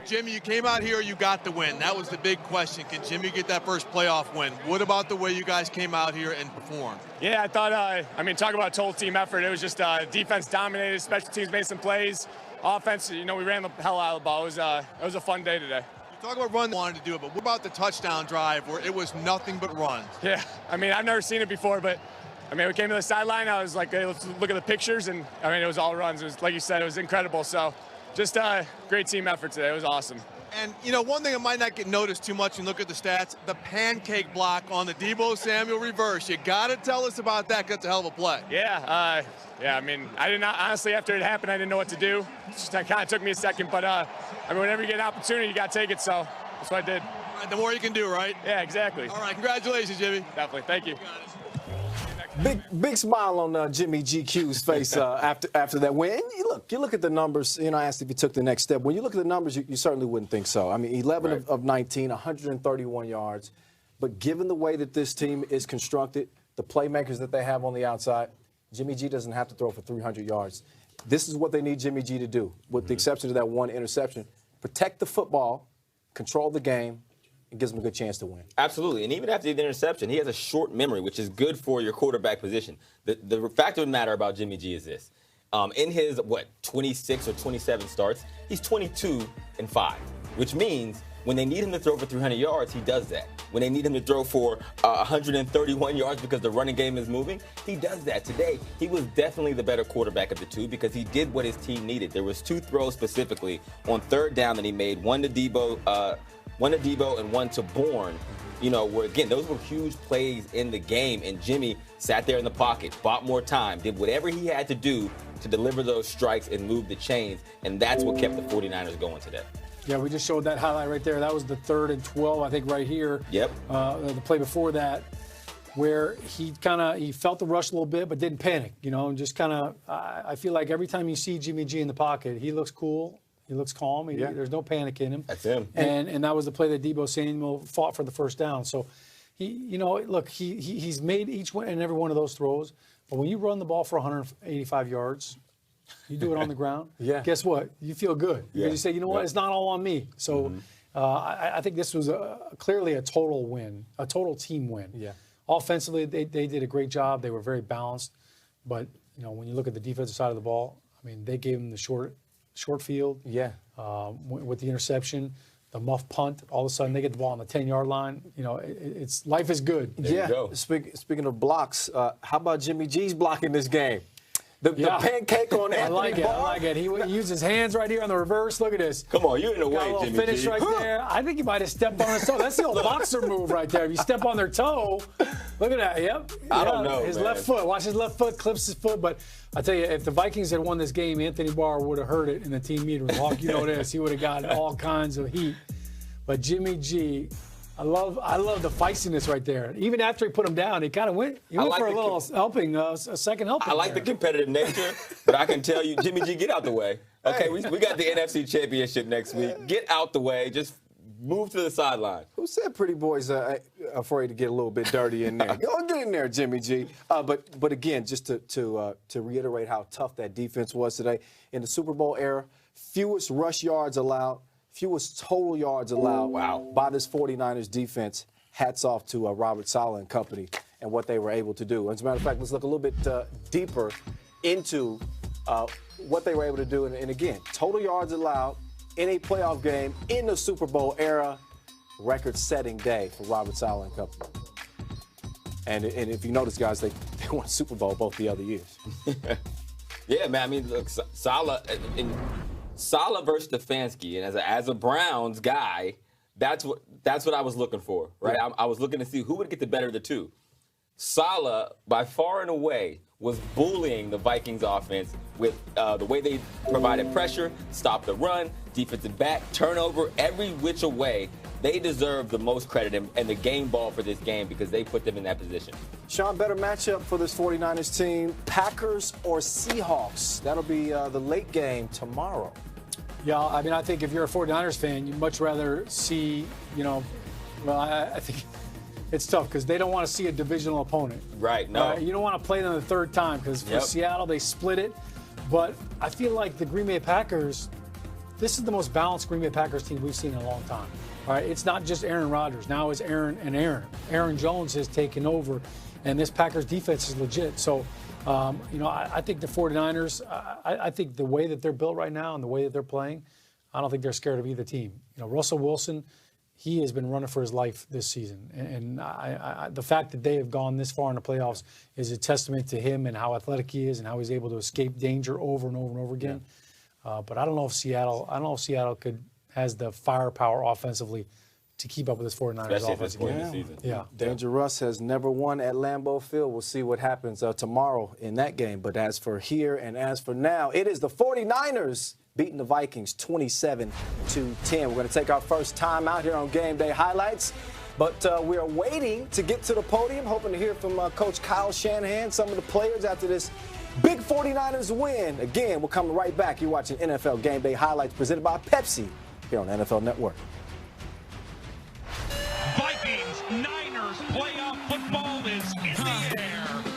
Jimmy, you came out here, you got the win. That was the big question. Can Jimmy get that first playoff win? What about the way you guys came out here and performed? Yeah, I thought, talk about total team effort. It was just defense dominated, special teams made some plays. Offense, we ran the hell out of the ball. It was a fun day today. You talk about run, wanted to do it, but what about the touchdown drive where it was nothing but runs? Yeah, I've never seen it before, but we came to the sideline. I was like, hey, let's look at the pictures, and it was all runs. It was, like you said, it was incredible. So just great team effort today. It was awesome. And, one thing that might not get noticed too much when you look at the stats, the pancake block on the Deebo Samuel reverse. You got to tell us about that. That's a hell of a play. Yeah, I did not, honestly, after it happened, I didn't know what to do. It kind of took me a second, but, whenever you get an opportunity, you got to take it, so that's what I did. All right, the more you can do, right? Yeah, exactly. All right, congratulations, Jimmy. Definitely, thank you. Big smile on Jimmy GQ's face after that win. You look at the numbers. I asked if he took the next step. When you look at the numbers, you certainly wouldn't think so. 11 of 19, 131 yards. But given the way that this team is constructed, the playmakers that they have on the outside, Jimmy G doesn't have to throw for 300 yards. This is what they need Jimmy G to do, with the exception of that one interception. Protect the football, control the game, and gives them a good chance to win. Absolutely. And even after the interception, he has a short memory, which is good for your quarterback position. The fact of the matter about Jimmy G is this. In his, 26 or 27 starts, he's 22-5, which means when they need him to throw for 300 yards, he does that. When they need him to throw for 131 yards because the running game is moving, he does that. Today, he was definitely the better quarterback of the two because he did what his team needed. There was 2 throws specifically on third down that he made, one to Deebo and one to Bourne, where, again, those were huge plays in the game, and Jimmy sat there in the pocket, bought more time, did whatever he had to do to deliver those strikes and move the chains, and that's what kept the 49ers going today. Yeah, we just showed that highlight right there. That was the 3rd and 12, I think, right here. Yep. The play before that, where he felt the rush a little bit, but didn't panic, and just I feel like every time you see Jimmy G in the pocket, he looks cool. He looks calm. There's no panic in him. That's him. And that was the play that Deebo Samuel fought for the first down. So, he's made each one and every one of those throws. But when you run the ball for 185 yards, you do it on the ground. Yeah. Guess what? You feel good. Yeah. You say, what? It's not all on me. So, I think this was clearly a total win, a total team win. Yeah. Offensively, they did a great job. They were very balanced. But when you look at the defensive side of the ball, they gave them the short field. Yeah. With the interception, the muff punt, all of a sudden they get the ball on the 10-yard line. It's life is good. There you go. Speaking of blocks, how about Jimmy G's blocking this game? The pancake on Anthony Barr. I like it. He used his hands right here on the reverse. Look at this. Come on, you're in the way, Got a Jimmy finish G. right there. I think he might have stepped on his toe. That's the old boxer move right there. If you step on their toe, look at that. Yep. I don't know, his man. left foot. Watch his left foot, clips his foot. But I tell you, if the Vikings had won this game, Anthony Barr would have heard it in the team meeting room. Hawk, this. He would have gotten all kinds of heat. But Jimmy G, I love the feistiness right there. Even after he put him down, he kind of went. He went for a little helping, a second helping. I like the competitive nature, but I can tell you, Jimmy G, get out the way. Okay, we got the NFC Championship next week. Get out the way. Just move to the sideline. Who said pretty boys are afraid to get a little bit dirty in there? Go get in there, Jimmy G. But again, just to reiterate how tough that defense was today. In the Super Bowl era, fewest rush yards allowed, fewest total yards allowed by this 49ers defense. Hats off to Robert Saleh and company and what they were able to do. As a matter of fact, let's look a little bit deeper into what they were able to do. And again, total yards allowed in a playoff game in the Super Bowl era, record-setting day for Robert Saleh and company. And if you notice, guys, they won Super Bowl both the other years. Yeah, man. Look, Saleh versus Stefanski, and as a Browns guy, that's what I was looking for, right? Yeah. I was looking to see who would get the better of the two. Saleh, by far and away, was bullying the Vikings offense with the way they provided pressure, stopped the run, defensive back, turnover, every which way. They deserve the most credit and the game ball for this game because they put them in that position. Sean, better matchup for this 49ers team, Packers or Seahawks? That'll be the late game tomorrow. Yeah, I think if you're a 49ers fan, you'd much rather see, I think it's tough because they don't want to see a divisional opponent. Right, no. You don't want to play them the third time because for Seattle, they split it. But I feel like the Green Bay Packers, this is the most balanced Green Bay Packers team we've seen in a long time. All right, it's not just Aaron Rodgers. Now it's Aaron and Aaron. Aaron Jones has taken over, and this Packers defense is legit. So, I think the 49ers, I think the way that they're built right now and the way that they're playing, I don't think they're scared of either team. Russell Wilson, he has been running for his life this season. And the fact that they have gone this far in the playoffs is a testament to him and how athletic he is and how he's able to escape danger over and over and over again. Yeah. But I don't know if Seattle has the firepower offensively to keep up with this 49ers offense again. Yeah. Danger Russ has never won at Lambeau Field. We'll see what happens tomorrow in that game. But as for here and as for now, it is the 49ers beating the Vikings 27-10. We're going to take our first time out here on Game Day Highlights. But we are waiting to get to the podium, hoping to hear from Coach Kyle Shanahan, some of the players after this big 49ers win. Again, we're coming right back. You're watching NFL Game Day Highlights presented by Pepsi here on NFL Network. Vikings, Niners, playoff football is in the air.